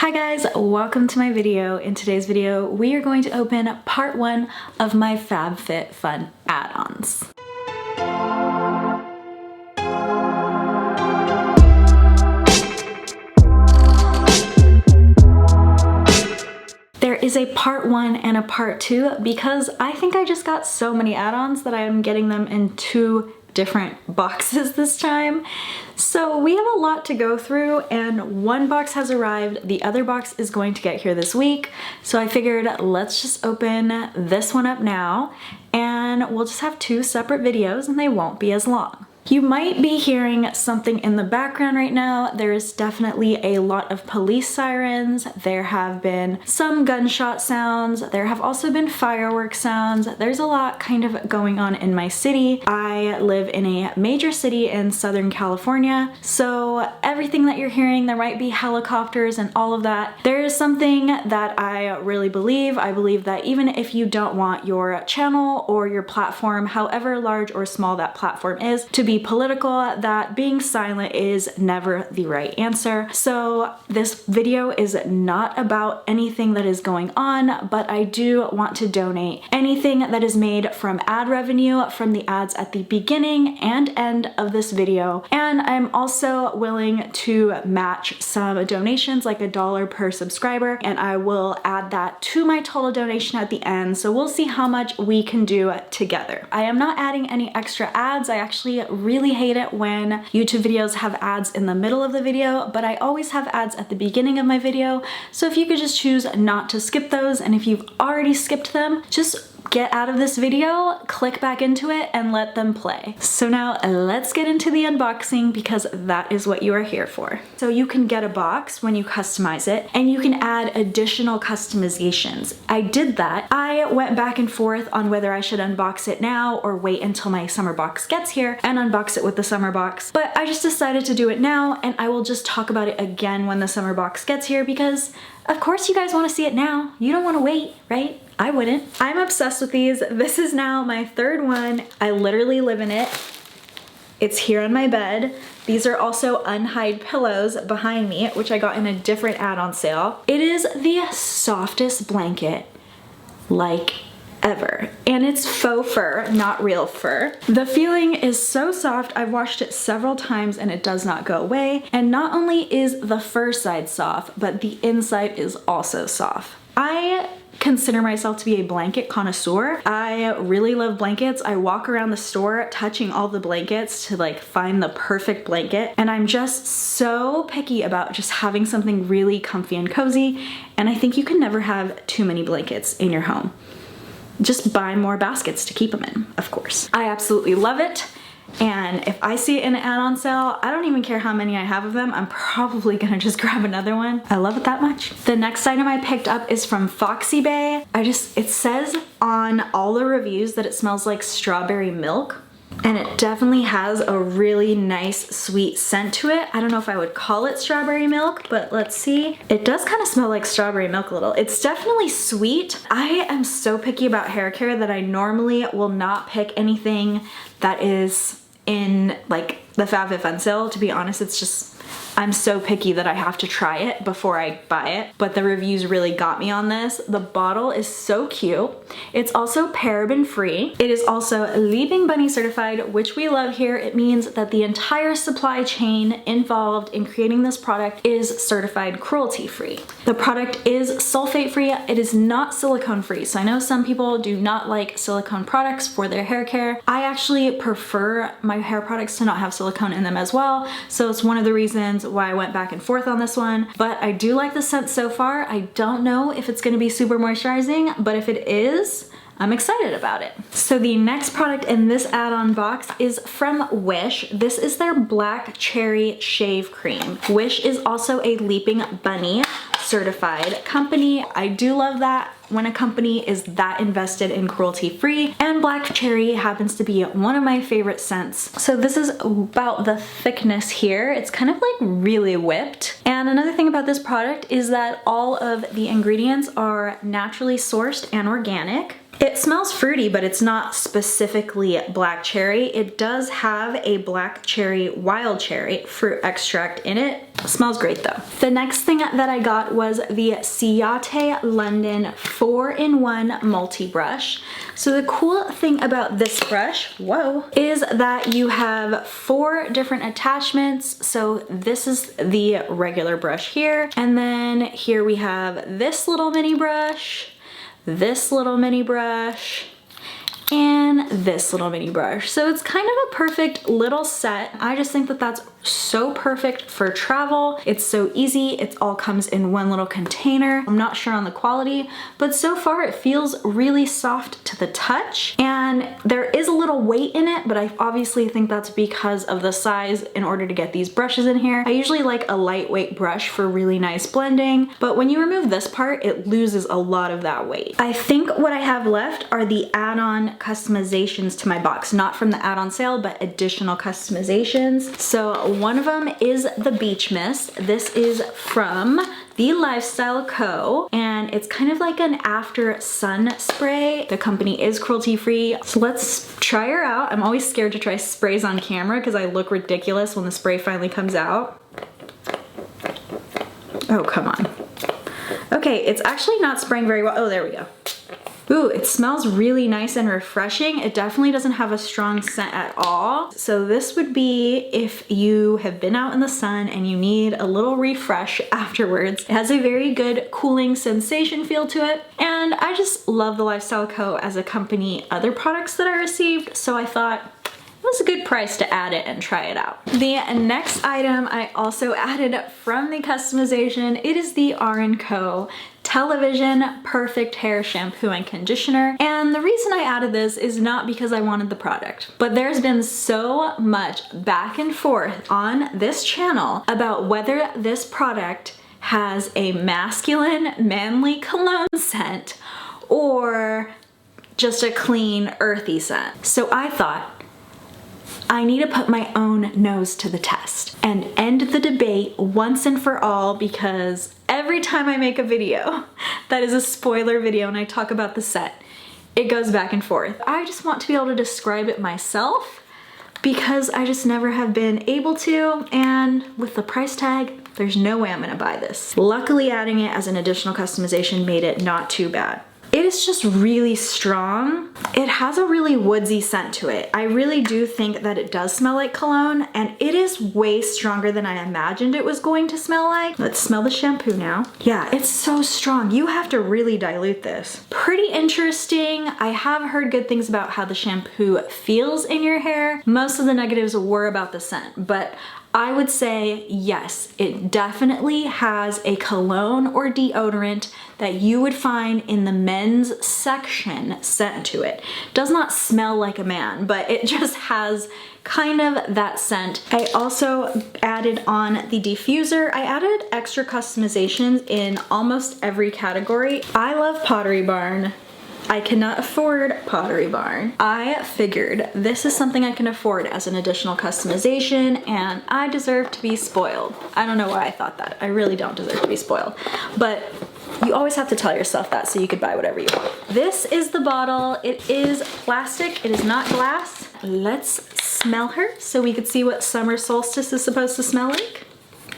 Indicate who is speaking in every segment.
Speaker 1: Hi guys, welcome to my video. In today's video, we are going to open part 1 of my FabFitFun add-ons. There is a part 1 and a part 2 because I think I just got so many add-ons that I am getting them in 2 different boxes this time. So we have a lot to go through and one box has arrived, the other box is going to get here this week. So I figured let's just open this one up now and we'll just have 2 separate videos and they won't be as long. You might be hearing something in the background right now. There is definitely a lot of police sirens. There have been some gunshot sounds. There have also been fireworks sounds. There's a lot kind of going on in my city. I live in a major city in Southern California, so everything that you're hearing, there might be helicopters and all of that. There is something that I really believe. I believe that even if you don't want your channel or your platform, however large or small that platform is, to be political, that being silent is never the right answer. So this video is not about anything that is going on, but I do want to donate anything that is made from ad revenue from the ads at the beginning and end of this video. And I'm also willing to match some donations, like $1 per subscriber, and I will add that to my total donation at the end. So we'll see how much we can do together. I am not adding any extra ads. I actually really hate it when YouTube videos have ads in the middle of the video, but I always have ads at the beginning of my video. So if you could just choose not to skip those, and if you've already skipped them, just get out of this video, click back into it, and let them play. So now let's get into the unboxing because that is what you are here for. So you can get a box when you customize it, and you can add additional customizations. I did that. I went back and forth on whether I should unbox it now or wait until my summer box gets here and unbox it with the summer box, but I just decided to do it now, and I will just talk about it again when the summer box gets here because of course you guys want to see it now. You don't want to wait, right? I wouldn't. I'm obsessed with these. This is now my 3rd one. I literally live in it. It's here on my bed. These are also unhide pillows behind me, which I got in a different add-on sale. It is the softest blanket like ever, and it's faux fur, not real fur. The feeling is so soft. I've washed it several times and it does not go away. And not only is the fur side soft, but the inside is also soft. I consider myself to be a blanket connoisseur. I really love blankets. I walk around the store touching all the blankets to like find the perfect blanket, and I'm just so picky about just having something really comfy and cozy, and I think you can never have too many blankets in your home. Just buy more baskets to keep them in, of course. I absolutely love it. And if I see it in an add-on sale, I don't even care how many I have of them, I'm probably gonna just grab another one. I love it that much. The next item I picked up is from Foxy Bay. It says on all the reviews that it smells like strawberry milk. And it definitely has a really nice sweet scent to it. I don't know if I would call it strawberry milk, but let's see. It does kind of smell like strawberry milk a little. It's definitely sweet. I am so picky about hair care that I normally will not pick anything that is in like the FabFitFun sale. To be honest, it's just, I'm so picky that I have to try it before I buy it, but the reviews really got me on this. The bottle is so cute. It's also paraben free. It is also Leaping Bunny certified, which we love here. It means that the entire supply chain involved in creating this product is certified cruelty free. The product is sulfate free. It is not silicone free. So I know some people do not like silicone products for their hair care. I actually prefer my hair products to not have silicone in them as well. So it's one of the reasons why I went back and forth on this one, but I do like the scent so far. I don't know if it's gonna be super moisturizing, but if it is, I'm excited about it. So the next product in this add-on box is from Wish. This is their Black Cherry Shave Cream. Wish is also a Leaping Bunny certified company. I do love that when a company is that invested in cruelty-free, and Black Cherry happens to be one of my favorite scents. So this is about the thickness here. It's kind of like really whipped. And another thing about this product is that all of the ingredients are naturally sourced and organic. It smells fruity, but it's not specifically black cherry. It does have a black cherry, wild cherry fruit extract in it. It smells great though. The next thing that I got was the Ciate London 4-in-1 multi-brush. So the cool thing about this brush, whoa, is that you have 4 different attachments. So this is the regular brush here. And then here we have this little mini brush, this little mini brush, and this little mini brush. So it's kind of a perfect little set. I just think that that's so perfect for travel. It's so easy. It all comes in one little container. I'm not sure on the quality, but so far it feels really soft to the touch. And there is a little weight in it, but I obviously think that's because of the size in order to get these brushes in here. I usually like a lightweight brush for really nice blending, but when you remove this part, it loses a lot of that weight. I think what I have left are the add-on customizations to my box, not from the add-on sale, but additional customizations. So one of them is the Beach Mist. This is from the r+co, and it's kind of like an after sun spray. The company is cruelty-free, so let's try her out. I'm always scared to try sprays on camera because I look ridiculous when the spray finally comes out. Oh, come on. Okay, it's actually not spraying very well. Oh, there we go. Ooh, it smells really nice and refreshing. It definitely doesn't have a strong scent at all. So this would be if you have been out in the sun and you need a little refresh afterwards. It has a very good cooling sensation feel to it. And I just love the r+co as a company, other products that I received. So I thought, it was a good price to add it and try it out. The next item I also added from the customization, it is the r+co Television Perfect Hair Shampoo and Conditioner. And the reason I added this is not because I wanted the product, but there's been so much back and forth on this channel about whether this product has a masculine, manly cologne scent or just a clean, earthy scent. So I thought, I need to put my own nose to the test and end the debate once and for all, because every time I make a video that is a spoiler video and I talk about the set, it goes back and forth. I just want to be able to describe it myself because I just never have been able to, and with the price tag, there's no way I'm gonna buy this. Luckily, adding it as an additional customization made it not too bad. It is just really strong. It has a really woodsy scent to it. I really do think that it does smell like cologne, and it is way stronger than I imagined it was going to smell like. Let's smell the shampoo now. Yeah, it's so strong. You have to really dilute this. Pretty interesting. I have heard good things about how the shampoo feels in your hair. Most of the negatives were about the scent, but I would say yes, it definitely has a cologne or deodorant that you would find in the men's section scent to it. Does not smell like a man, but it just has kind of that scent. I also added on the diffuser. I added extra customizations in almost every category. I love Pottery Barn. I cannot afford Pottery Barn. I figured this is something I can afford as an additional customization, and I deserve to be spoiled. I don't know why I thought that. I really don't deserve to be spoiled. But you always have to tell yourself that so you could buy whatever you want. This is the bottle. It is plastic. It is not glass. Let's smell her so we could see what summer solstice is supposed to smell like.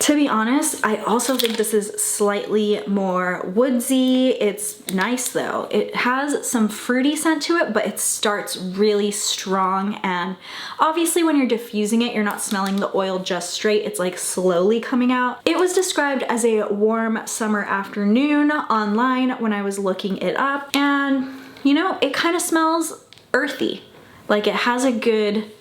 Speaker 1: To be honest, I also think this is slightly more woodsy. It's nice though. It has some fruity scent to it, but it starts really strong, and obviously when you're diffusing it, you're not smelling the oil just straight. It's like slowly coming out. It was described as a warm summer afternoon online when I was looking it up, and you know, it kind of smells earthy. Like it has a good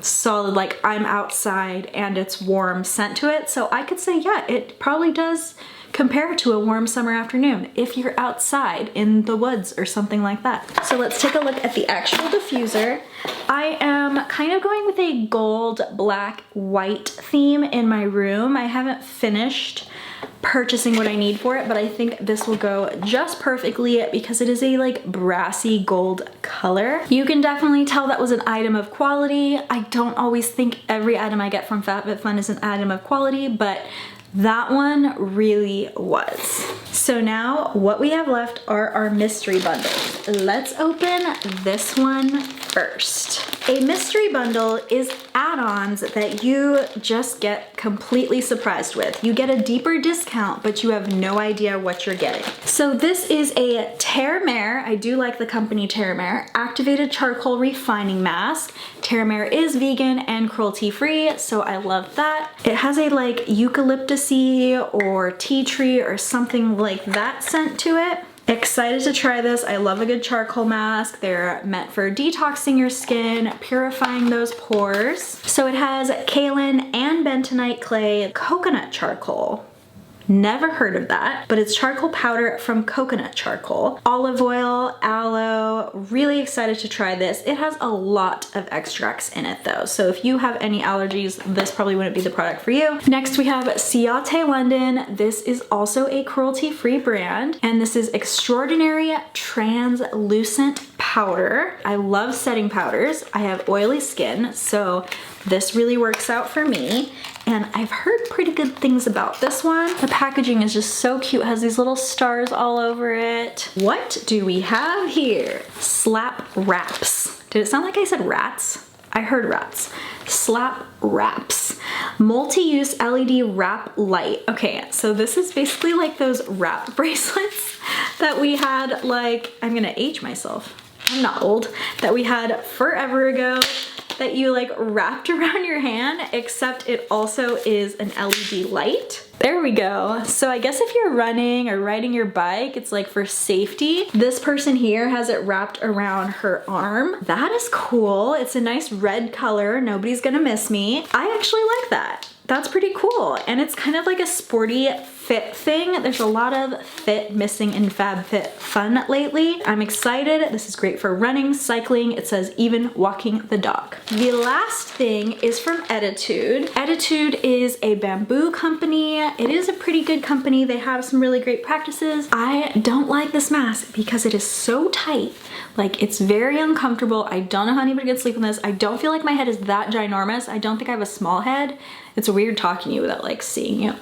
Speaker 1: solid, like I'm outside and it's warm scent to it. So I could say, yeah, it probably does compare to a warm summer afternoon if you're outside in the woods or something like that. So let's take a look at the actual diffuser. I am kind of going with a gold, black, white theme in my room. I haven't finished purchasing what I need for it, but I think this will go just perfectly because it is a like brassy gold color. You can definitely tell that was an item of quality. I don't always think every item I get from FabFitFun is an item of quality, but That one really was. So now what we have left are our mystery bundles. Let's open this one first. A mystery bundle is add-ons that you just get completely surprised with. You get a deeper discount, but you have no idea what you're getting. So this is a Terramare, I do like the company Terramare, activated charcoal refining mask. Terramare is vegan and cruelty-free, so I love that. It has a like eucalyptus-y or tea tree or something like that scent to it. Excited to try this. I love a good charcoal mask. They're meant for detoxing your skin, purifying those pores. So it has kaolin and bentonite clay, coconut charcoal. Never heard of that, but it's charcoal powder from coconut charcoal, olive oil, aloe. Really excited to try this. It has a lot of extracts in it though, so if you have any allergies, this probably wouldn't be the product for you. Next we have Ciate London. This is also a cruelty-free brand, and this is Extraordinary Translucent Powder. I love setting powders. I have oily skin, so this really works out for me. And I've heard pretty good things about this one. The packaging is just so cute. It has these little stars all over it. What do we have here? Slap wraps. Did it sound like I said rats? I heard rats. Slap wraps. Multi-use LED wrap light. Okay, so this is basically like those wrap bracelets that we had, like, I'm gonna age myself. I'm not old. That we had forever ago, that you like wrapped around your hand, except it also is an LED light. There we go. So I guess if you're running or riding your bike, it's like for safety. This person here has it wrapped around her arm. That is cool. It's a nice red color. Nobody's gonna miss me. I actually like that. That's pretty cool. And it's kind of like a sporty fit thing. There's a lot of fit missing in FabFitFun lately. I'm excited. This is great for running, cycling. It says even walking the dog. The last thing is from Ettitude. Ettitude is a bamboo company. It is a pretty good company. They have some really great practices. I don't like this mask because it is so tight. Like, it's very uncomfortable. I don't know how anybody gets sleep in this. I don't feel like my head is that ginormous. I don't think I have a small head. It's weird talking to you without like seeing you,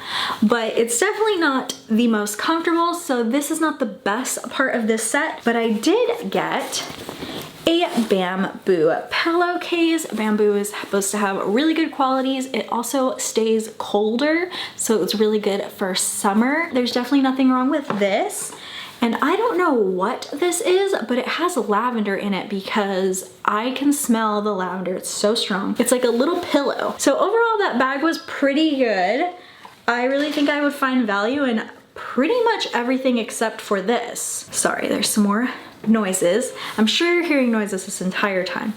Speaker 1: but it's definitely not the most comfortable. So this is not the best part of this set, but I did get a bamboo pillowcase. Bamboo is supposed to have really good qualities. It also stays colder, so it's really good for summer. There's definitely nothing wrong with this. And I don't know what this is, but it has lavender in it because I can smell the lavender. It's so strong. It's like a little pillow. So overall, that bag was pretty good. I really think I would find value in pretty much everything except for this. Sorry, there's some more noises. I'm sure you're hearing noises this entire time.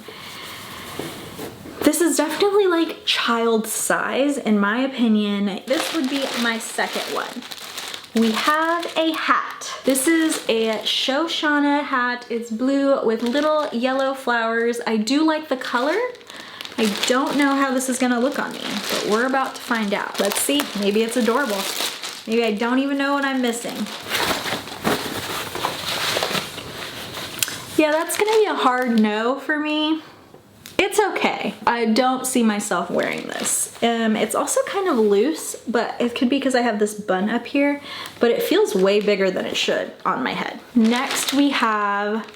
Speaker 1: This is definitely like child size, in my opinion. This would be my second one. We have a hat. This is a Shoshana hat. It's blue with little yellow flowers. I do like the color. I don't know how this is gonna look on me, but we're about to find out. Let's see, maybe it's adorable. Maybe I don't even know what I'm missing. Yeah, that's gonna be a hard no for me. It's okay. I don't see myself wearing this. It's also kind of loose, but it could be because I have this bun up here, but it feels way bigger than it should on my head. Next we have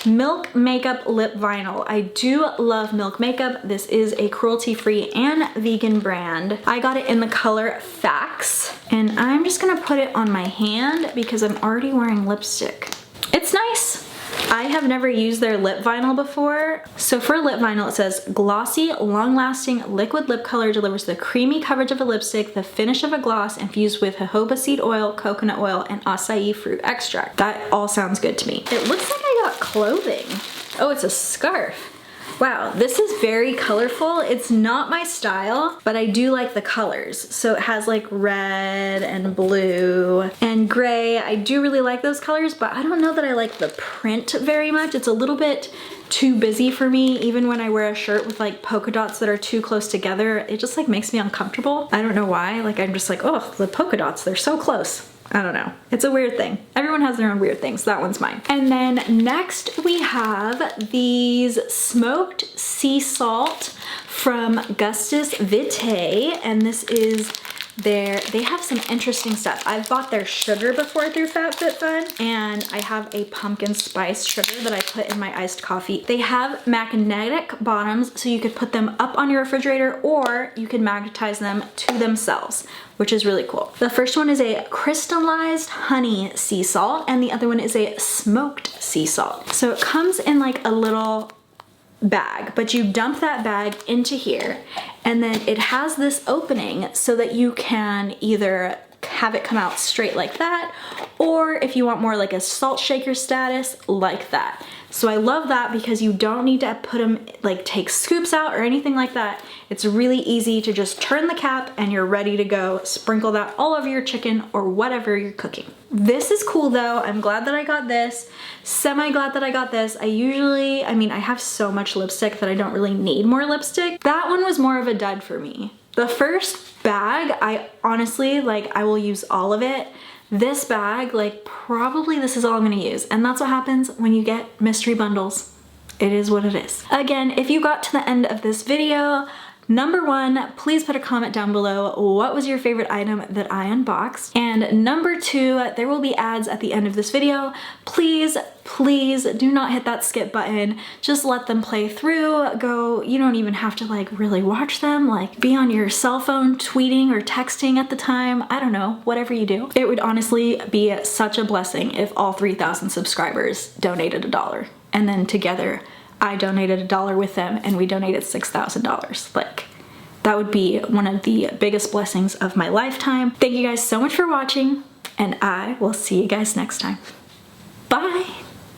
Speaker 1: Milk Makeup Lip Vinyl. I do love Milk Makeup. This is a cruelty-free and vegan brand. I got it in the color Facts, and I'm just gonna put it on my hand because I'm already wearing lipstick. It's nice. I have never used their lip vinyl before. So for lip vinyl, it says glossy, long-lasting liquid lip color delivers the creamy coverage of a lipstick, the finish of a gloss infused with jojoba seed oil, coconut oil, and acai fruit extract. That all sounds good to me. It looks like I got clothing. Oh, it's a scarf. Wow, this is very colorful. It's not my style, but I do like the colors. So it has like red and blue and gray. I do really like those colors, but I don't know that I like the print very much. It's a little bit too busy for me. Even when I wear a shirt with like polka dots that are too close together, it just like makes me uncomfortable. I don't know why. Like, I'm just like, oh, the polka dots, they're so close. I don't know. It's a weird thing. Everyone has their own weird things. That one's mine. And then next we have these smoked sea salt from Gustus Vitae, and this is They have some interesting stuff. I've bought their sugar before through FabFitFun, and I have a pumpkin spice sugar that I put in my iced coffee. They have magnetic bottoms, so you could put them up on your refrigerator or you can magnetize them to themselves, which is really cool. The first one is a crystallized honey sea salt, and the other one is a smoked sea salt. So it comes in like a little bag, but you dump that bag into here, and then it has this opening so that you can either have it come out straight like that, or if you want more like a salt shaker status, like that. So I love that because you don't need to put them, like take scoops out or anything like that. It's really easy to just turn the cap and you're ready to go. Sprinkle that all over your chicken or whatever you're cooking. This is cool though. I'm glad that I got this. Semi-glad that I got this. I mean, I have so much lipstick that I don't really need more lipstick. That one was more of a dud for me. The first bag, I honestly, like, I will use all of it. This bag, like, probably this is all I'm gonna use. And that's what happens when you get mystery bundles. It is what it is. Again, if you got to the end of this video, number one, please put a comment down below. What was your favorite item that I unboxed? And number two, there will be ads at the end of this video. Please, please do not hit that skip button. Just let them play through. Go, you don't even have to like really watch them. Like be on your cell phone tweeting or texting at the time. I don't know, whatever you do. It would honestly be such a blessing if all 3,000 subscribers donated $1. And then together, I donated $1 with them and we donated $6,000. Like, that would be one of the biggest blessings of my lifetime. Thank you guys so much for watching, and I will see you guys next time. Bye!